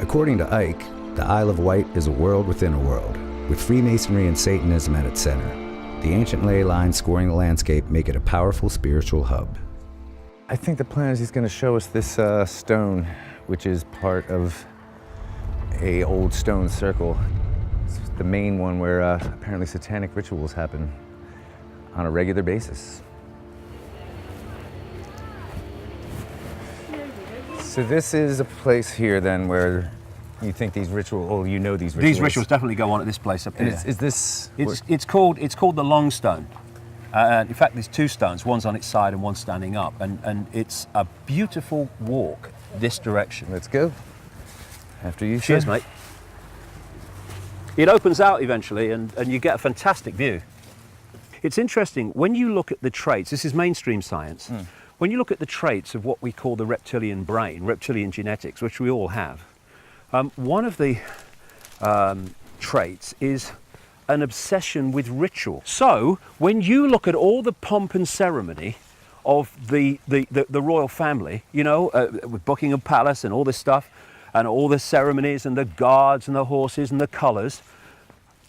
According to Icke, the Isle of Wight is a world within a world, with Freemasonry and Satanism at its center. The ancient ley lines scoring the landscape make it a powerful spiritual hub. I think the plan is he's going to show us this stone, which is part of a old stone circle. It's the main one where apparently satanic rituals happen on a regular basis. So this is a place here then where you think these rituals, or you know these rituals. These rituals definitely go on at this place up here. And is this? It's called the Long Stone. In fact, there's two stones. One's on its side and one's standing up, and it's a beautiful walk this direction. Let's go. After you. Cheers, mate. It opens out eventually, and you get a fantastic view. It's interesting when you look at the traits. This is mainstream science. When you look at the traits of what we call the reptilian brain, reptilian genetics, which we all have, one of the traits is an obsession with ritual. So when you look at all the pomp and ceremony of the royal family, you know, with Buckingham Palace and all this stuff, and all the ceremonies and the guards and the horses and the colours,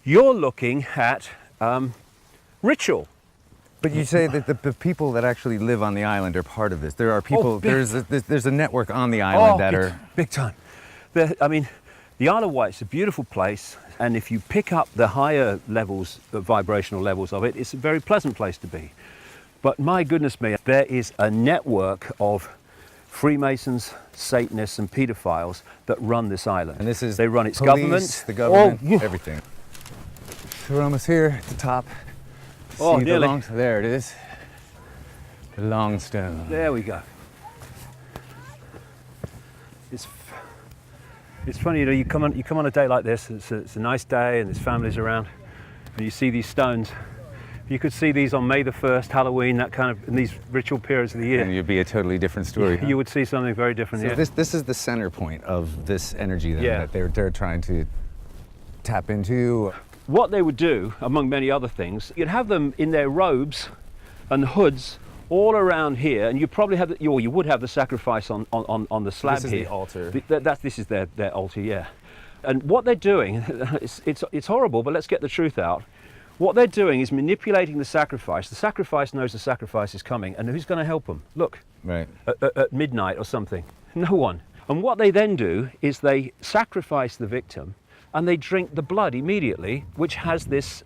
you're looking at ritual. But you say that the people that actually live on the island are part of this. There are people, there's a network on the island that are... Big time. I mean, the Isle of Wight is a beautiful place, and if you pick up the higher levels, the vibrational levels of it, it's a very pleasant place to be. But my goodness me, there is a network of Freemasons, Satanists and paedophiles that run this island. And this is they run its police, government, the government, everything. So we're almost here at the top. Oh, see nearly. There it is. The Long Stone. There we go. It's funny, you know, you come on a day like this, it's a nice day and there's families around, and you see these stones. You could see these on May the 1st, Halloween, that kind of, in these ritual periods of the year. And you'd be a totally different story. You would see something very different. So Yeah. this is the center point of this energy then, Yeah. that they're trying to tap into. What they would do, among many other things, you'd have them in their robes and hoods all around here, and you probably have, you would have the sacrifice on the slab This is here. the altar. This is their altar, yeah. And what they're doing, it's horrible, but let's get the truth out. What they're doing is manipulating the sacrifice. The sacrifice knows the sacrifice is coming, and who's going to help them? Look, Right. at midnight or something. No one. And what they then do is they sacrifice the victim, and they drink the blood immediately, which has this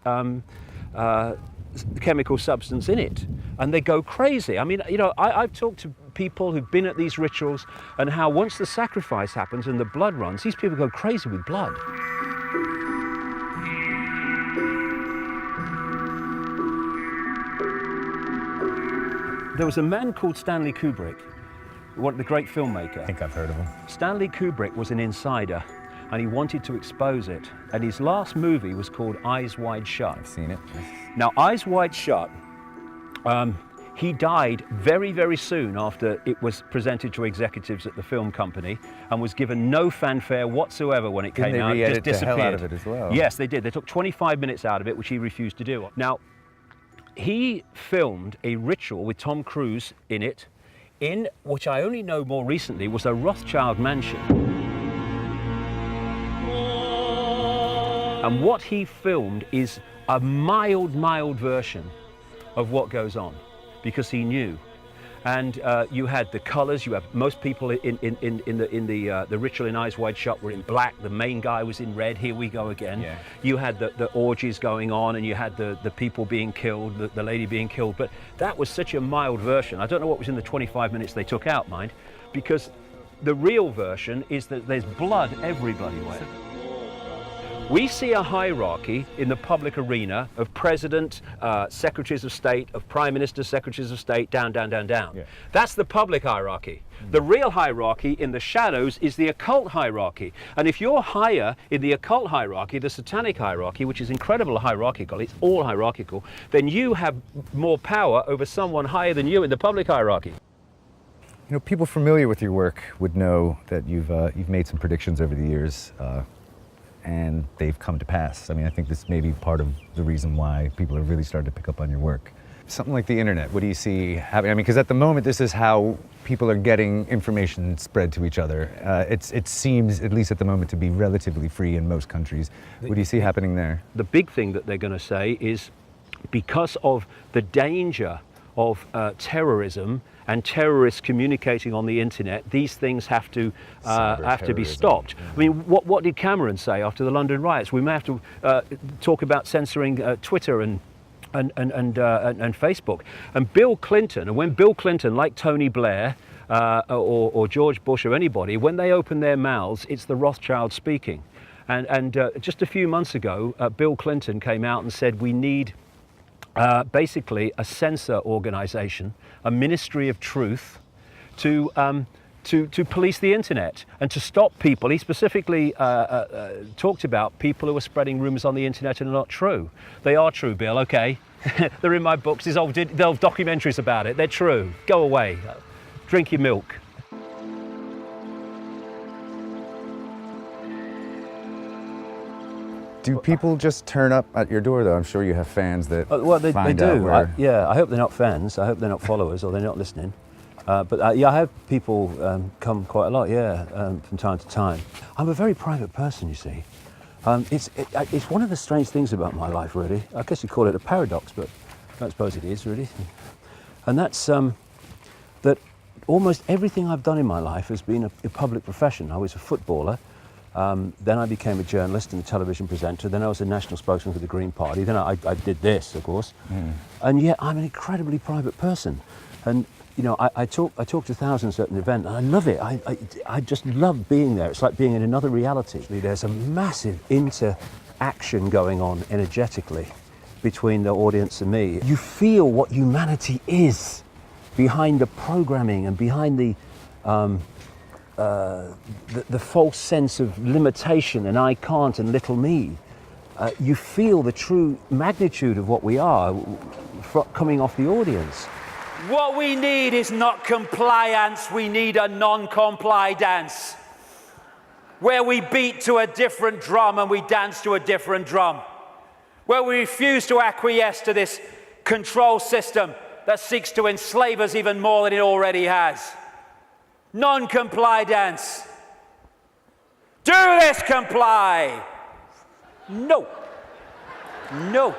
chemical substance in it, and they go crazy. I mean, you know, I've talked to people who've been at these rituals, and how once the sacrifice happens and the blood runs, these people go crazy with blood. There was a man called Stanley Kubrick, the great filmmaker. I think I've heard of him. Stanley Kubrick was an insider, and he wanted to expose it. And his last movie was called Eyes Wide Shut. I've seen it. Now, Eyes Wide Shut, he died very, very soon after it was presented to executives at the film company, and was given no fanfare whatsoever when it came out. It just disappeared. The hell out of it as well. Yes, they did. They took 25 minutes out of it, which he refused to do. Now, he filmed a ritual with Tom Cruise in it, in which I only know more recently was a Rothschild mansion. And what he filmed is a mild version of what goes on, because he knew. And you had the colours. You have most people in the ritual in Eyes Wide Shut were in black. The main guy was in red. Here we go again. Yeah. You had the orgies going on, and you had the people being killed, the lady being killed. But that was such a mild version. I don't know what was in the 25 minutes they took out, mind, because the real version is that there's blood every bloody way. We see a hierarchy in the public arena of president, secretaries of state, of prime ministers, secretaries of state, down. Yeah. That's the public hierarchy. The real hierarchy in the shadows is the occult hierarchy. And if you're higher in the occult hierarchy, the satanic hierarchy, which is incredibly hierarchical, it's all hierarchical, then you have more power over someone higher than you in the public hierarchy. You know, people familiar with your work would know that you've made some predictions over the years, and they've come to pass. I mean, I think this may be part of the reason why people have really started to pick up on your work. Something like the internet, what do you see happening? I mean, because at the moment, this is how people are getting information spread to each other. It seems, at least at the moment, to be relatively free in most countries. What do you see happening there? The big thing that they're going to say is, because of the danger of terrorism and terrorists communicating on the internet, these things have to be stopped. I mean, what did Cameron say after the London riots? We may have to talk about censoring Twitter and Facebook. And Bill Clinton, and when Bill Clinton, like Tony Blair or George Bush or anybody, when they open their mouths, it's the Rothschild speaking. And just a few months ago, Bill Clinton came out and said we need basically a censor organization, a ministry of truth, to police the internet and to stop people. He specifically talked about people who are spreading rumors on the internet and are not true. They are true, Bill, okay. They're in my books. There's old documentaries about it. They're true. Go away. Drink your milk. Do people just turn up at your door, though? I'm sure you have fans that well, they find do. out where... I hope they're not fans. I hope they're not followers or they're not listening. But yeah, I have people come quite a lot, from time to time. I'm a very private person, you see. It's one of the strange things about my life, really. I guess you call it a paradox, but I suppose it is, really. And that's that almost everything I've done in my life has been a public profession. I was a footballer. Then I became a journalist and a television presenter. Then I was a national spokesman for the Green Party. Then I did this, of course. And yet I'm an incredibly private person. And you know, I talk to thousands at an event, and I love it. I just love being there. It's like being in another reality. There's a massive interaction going on energetically between the audience and me. You feel what humanity is behind the programming and behind the false sense of limitation and I can't and little me. You feel the true magnitude of what we are coming off the audience. What we need is not compliance, we need a non-comply dance. Where we beat to a different drum and we dance to a different drum. Where we refuse to acquiesce to this control system that seeks to enslave us even more than it already has. Non-comply dance. Do this, comply. No. No.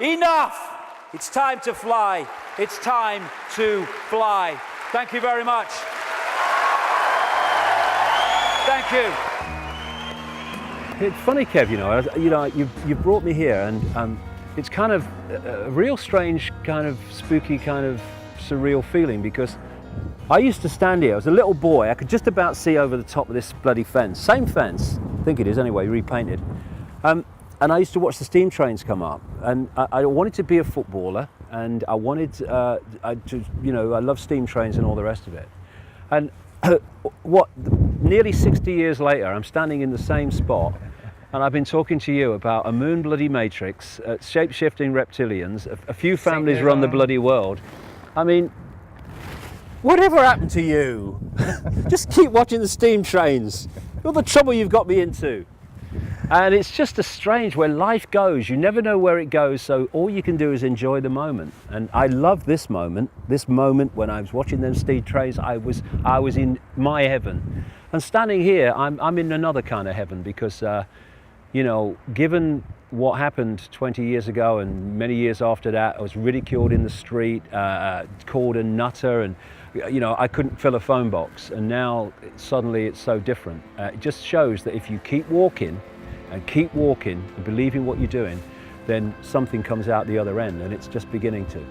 Enough. It's time to fly. It's time to fly. Thank you very much. Thank you. It's funny, Kev, you've brought me here, and it's kind of a real strange, kind of spooky, kind of surreal feeling, because I used to stand here. I was a little boy. I could just about see over the top of this bloody fence. Same fence, I think it is anyway, repainted. And I used to watch the steam trains come up, and I wanted to be a footballer, and I wanted I love steam trains and all the rest of it. And nearly 60 years later, I'm standing in the same spot, and I've been talking to you about a moon bloody matrix, shape-shifting reptilians, a few families run the bloody world. I mean, whatever happened to you? Just keep watching the steam trains. All the trouble you've got me into. And it's just a strange where life goes. You never know where it goes, so all you can do is enjoy the moment. And I love this moment when I was watching them steam trains. I was in my heaven. And standing here, I'm in another kind of heaven, because given what happened 20 years ago and many years after that, I was ridiculed in the street, called a nutter, and I couldn't fill a phone box. And now suddenly it's so different. It just shows that if you keep walking and believing what you're doing, then something comes out the other end, and it's just beginning to.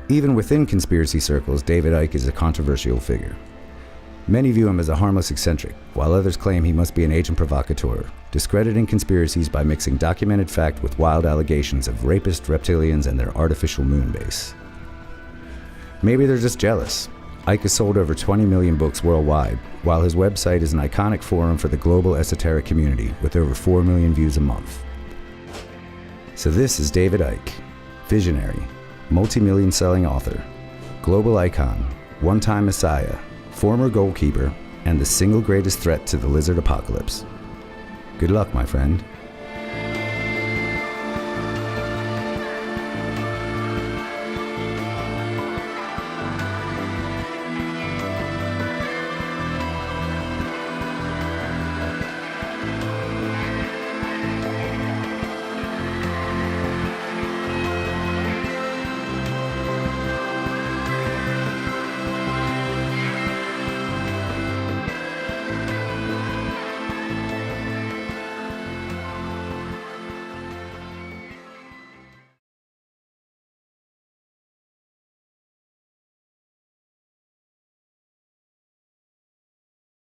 Even within conspiracy circles, David Icke is a controversial figure. Many view him as a harmless eccentric, while others claim he must be an agent provocateur, discrediting conspiracies by mixing documented fact with wild allegations of rapist reptilians and their artificial moon base. Maybe they're just jealous. Icke has sold over 20 million books worldwide, while his website is an iconic forum for the global esoteric community with over 4 million views a month. So this is David Icke, visionary, multi-million selling author, global icon, one-time messiah, former goalkeeper, and the single greatest threat to the lizard apocalypse. Good luck, my friend.